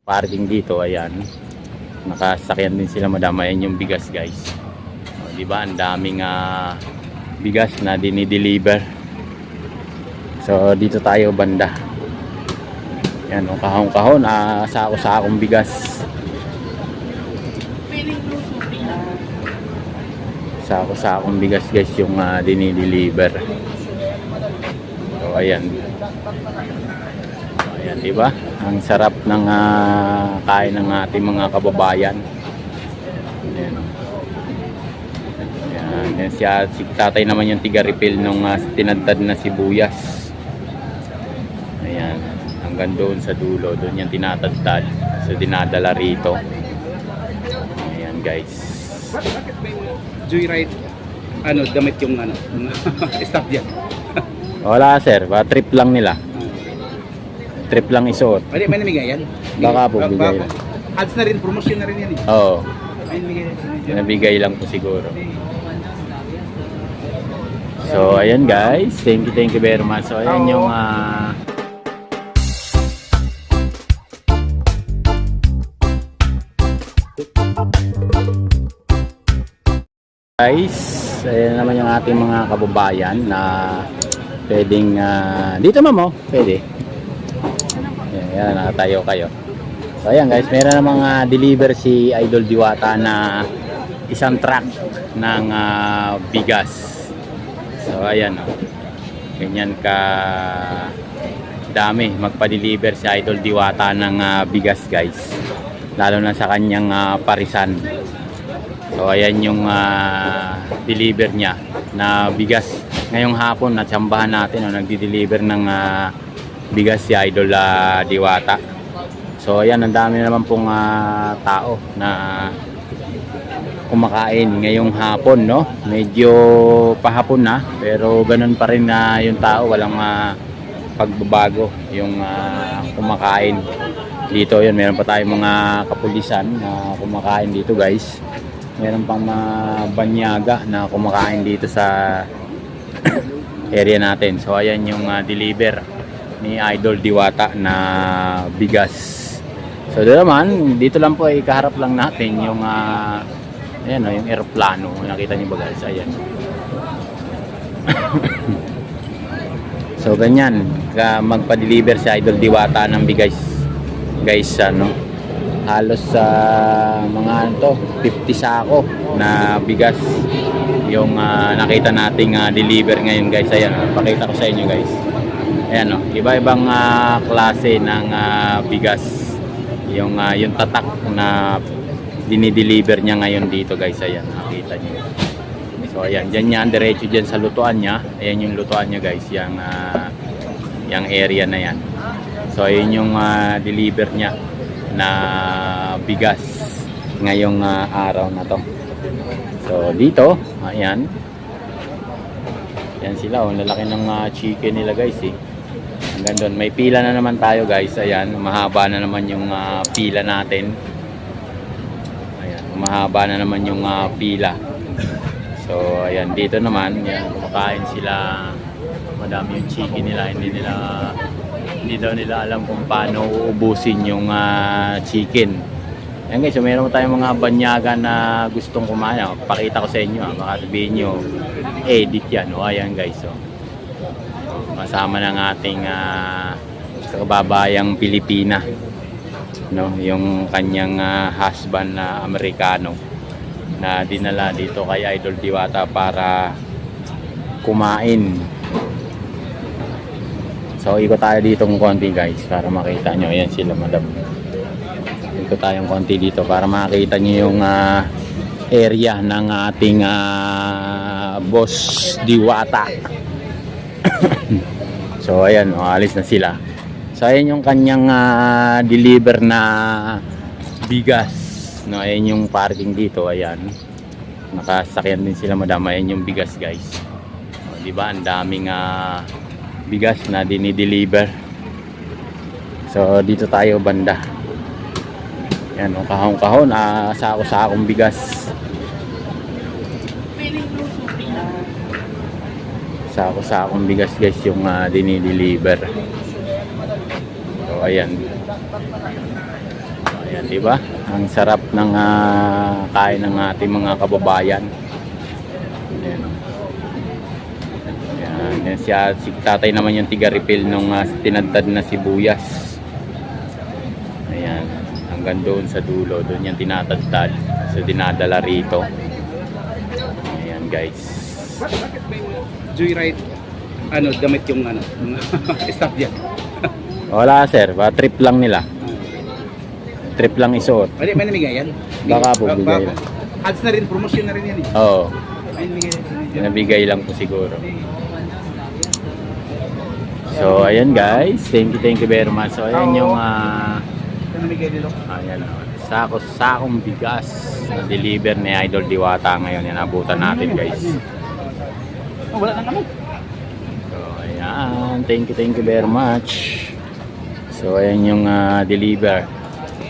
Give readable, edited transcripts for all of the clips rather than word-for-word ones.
Parking dito, ayan. Nakasakyan din sila, madam. Ayan yung bigas, guys. O, diba? Ang daming bigas na dinideliver. So, dito tayo banda. Ayan, o, kahon-kahon. Sako-sakong bigas. Sako-sakong bigas, guys, yung dinideliver. So, ayan. Ayan, diba? Ang sarap ng kain ng ating mga kababayan. Ayan. Ayan. Ayan si tatay naman yung tiga-refill nung tinadtad na sibuyas. Ayan. Hanggang doon sa dulo. Doon yung tinatadtad. So, dinadala rito. Ayan, guys. Joyride, damit yung staff dyan. Wala, sir. Trip lang nila. Trip lang isuot. May namigay yan? Baka po bigay lang. Ads na rin, promotion na rin yan eh. Oo. May namigay. Nabigay lang po siguro. So, ayan guys. Thank you very much. So, ayan yung guys, ayan naman yung ating mga kababayan na pwedeng dito ma'am, pwede. Ayan, tayo kayo. So ayan guys, meron namang deliver si Idol Diwata na isang truck ng bigas. So ayan, ganyan ka dami magpa-deliver si Idol Diwata ng bigas, guys. Lalo na sa kanyang parisan. So ayan yung deliver niya na bigas. Ngayong hapon natsambahan natin, nagdi-deliver ng bigas si Idol Diwata. So ayan, ang dami naman pong tao na kumakain ngayong hapon, no? Medyo pahapon na, pero ganun pa rin na yung tao, walang pagbabago yung kumakain dito. Yun, meron pa tayong mga kapulisan na kumakain dito, guys. Meron pang mga banyaga na kumakain dito sa area natin. So ayan yung deliver ni Idol Diwata na bigas. So doon naman, dito lang po ay kaharap lang natin yung ayan, yung aeroplano. Nakita niyo ba, guys? Ayan. So ganyan, magpa-deliver si Idol Diwata ng bigas, guys, halos sa mga 50 sako na bigas yung nakita nating deliver ngayon, guys. Ayan, pakita ko sa inyo, guys. Ayan, iba-ibang klase ng bigas yung tatak na dinideliver niya ngayon dito, guys. Ayan, nakita niyo. So ayan, dyan yan, diretso dyan sa lutuan niya. Ayan yung lutuan niya, guys, yung area na yan. So ayan yung deliver niya na bigas ngayong araw na to. So dito, ayan, yan sila, ang lalaki ng chicken nila, guys, hanggang doon may pila na naman tayo, guys. Ayan, mahaba na naman yung pila natin. Ayan, mahaba na naman yung pila. So ayan, dito naman, yan, kumakain sila. Madami yung chicken nila, hindi daw nila alam kung paano uubusin yung chicken. Ayan, guys, so meron tayong mga banyaga na gustong kumain. Pakita ko sa inyo, baka sabihin nyo edit yan. Ayan, guys, so masama ng ating kababayang Pilipina, no, yung kanyang husband na Amerikano na dinala dito kay Idol Diwata para kumain. So ikot tayo dito ng konti, guys, para makita nyo. Ayan sila, madam. Ikot tayong konti dito para makita nyo yung area ng ating boss Diwata. So ayan, alis na sila. So ayan yung kanyang deliver na bigas, no. Ayan yung parking dito, ayan. Nakasakyan din sila, madam. Ayan yung bigas, guys. O, diba, ang daming bigas na dinideliver. So dito tayo banda. Ayan, kahon-kahon, sako-sakong bigas. Sako-sakong bigas, guys, yung dinideliver. So ayan, Ayan, di ba? Ang sarap ng kain ng ating mga kababayan. Ayan. Ayan, si tatay naman yung tiga-refill nung tinadtad na sibuyas. Ayan, hanggang doon sa dulo, doon yung tinatadtad. So dinadala rito. Ayan guys. Bakit may joyride damit yung mga staff dyan? Wala sir, trip lang nila. Trip lang isuot. May namigay yan? Baka po bigay lang. Ads na rin, promotion na rin yan eh. Oo, May namigay yan. nabigay lang po siguro. So ayan guys, thank you very much. So ayan yung Namigay dito. ayan, sakong bigas na deliver ni Idol Diwata ngayon. Yan abutan natin guys. Oh, wala na naman. So ayan, thank you very much. So ayan yung deliver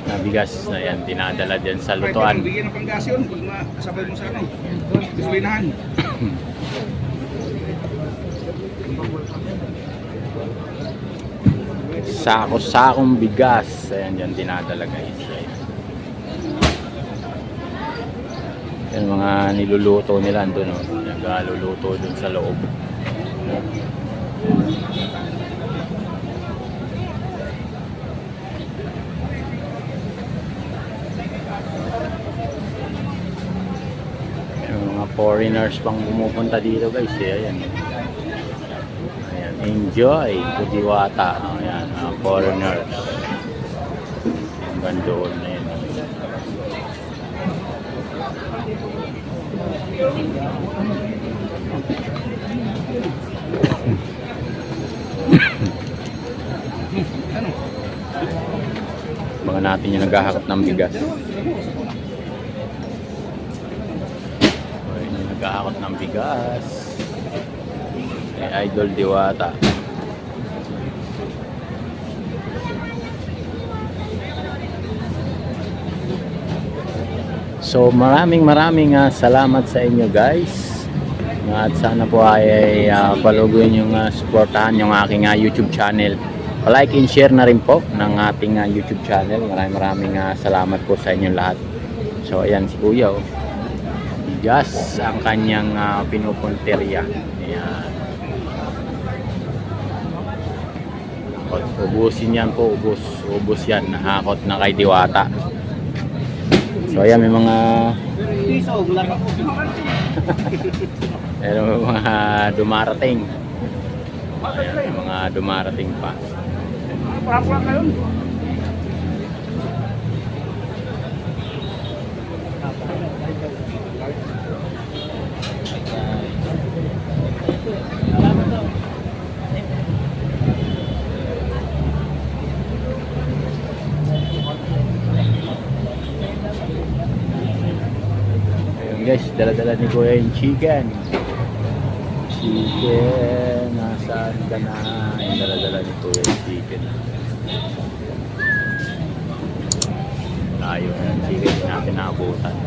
na bigas na yan, dinadala dyan sa lutuan. Bigyan ng panggas yun, pag masabay mo sana eh. Gasolinahan. Sakong bigas. Ayan dyan dinadala guys. Ayan. Yan mga niluluto nila doon. Nagluluto doon sa loob. Mga foreigners pang pumupunta dito guys. Ayan. Ayan. Enjoy to Diwata. Ayan. Foreigners. Hanggang doon na yun. Mga natin yung naghahakot ng bigas. Nag-aakot ng bigas kay Idol Diwata. So maraming salamat sa inyo guys, at sana po ay paluguin yung suportahan yung aking YouTube channel. Like and share na rin po ng ating YouTube channel. Maraming salamat po sa inyo lahat. So ayan si Kuya oh. Bigas ang kanyang pinupunterya. Ayan. Ubusin yan po, ubus yan. Nahakot na kay Diwata. So ayan, may mga may mga dumarating. Ayan, may mga dumarating pa. Guys, dala-dala ni Kuya yung chicken. Nasaan ka na? Yung dala-dala ni Kuya yung chicken. Layo na yung chicken, hindi natin naabutan.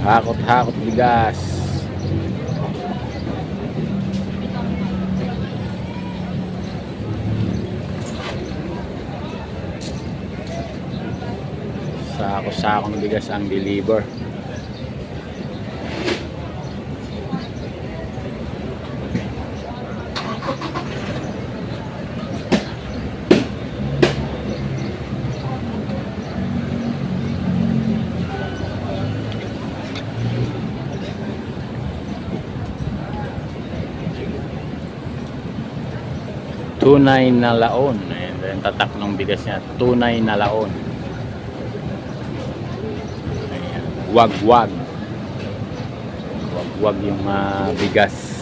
Hakot bigas. Sakong bigas ang deliver. Tunay na laon. Ayan, yung tatak ng bigas niya. Tunay na laon. Wag-wag yung bigas.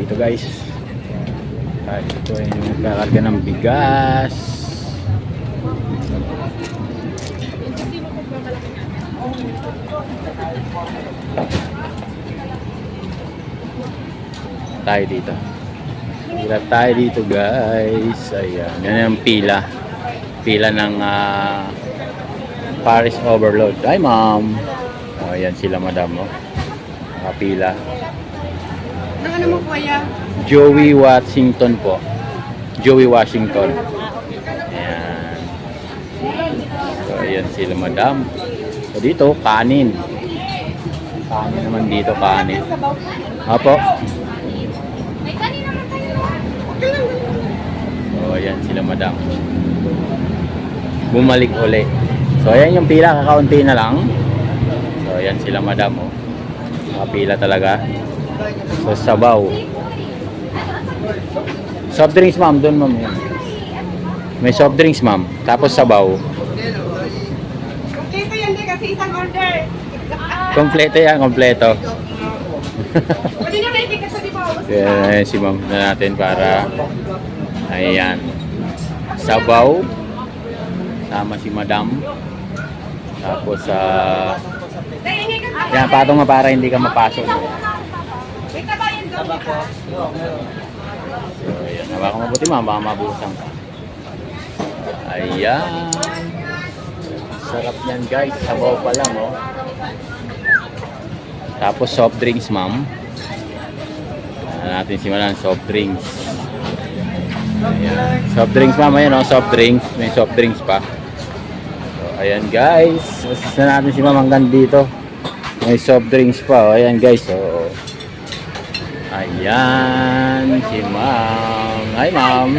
dito guys. Tayo dito ay nagkakarga ng bigas. Tayo dito. Hirap tayo dito guys. Ayan. Yan yung pila. Pila ng Paris Overload. Ay ma'am. Oh, ayan sila madam. Oh. Nakapila. Ano mo po yan? Joey Washington po. Joey Washington. Ayan. So, ayan sila madam. So, dito, kanin. Kanin naman dito, kanin. Apo. May kanin naman tayo. So, ayan sila madam. Bumalik uli. So, ayan yung pila. Kakaunti na lang. So, ayan sila madam. Oh. Nakapila talaga. So, sabaw. Soft drinks, ma'am. Doon, ma'am. Yan. May soft drinks, ma'am. Tapos sabaw. Kompleto yan din kasi isang order. Kompleto yan, kompleto. Pwede na may ticket sa di ba? Ayan si ma'am na natin para ayan. Sabaw. Sama si madam. Tapos yan, patong nga para hindi ka mapasok. May kabayan daw kita. So, ayan. Baka mabuti ma'am, baka mabusan ka. Ayan. Sarap yan guys. Sabaw pa lang oh. Tapos soft drinks ma'am. Natin simulan soft drinks. Ayan. Soft drinks ma'am. Ayan oh, soft drinks. May soft drinks pa. So, ayan guys. Basta natin si ma'am hanggang dito. May soft drinks pa. Oh. Ayan guys. Oh. Ayan si ma'am. Hi ma'am.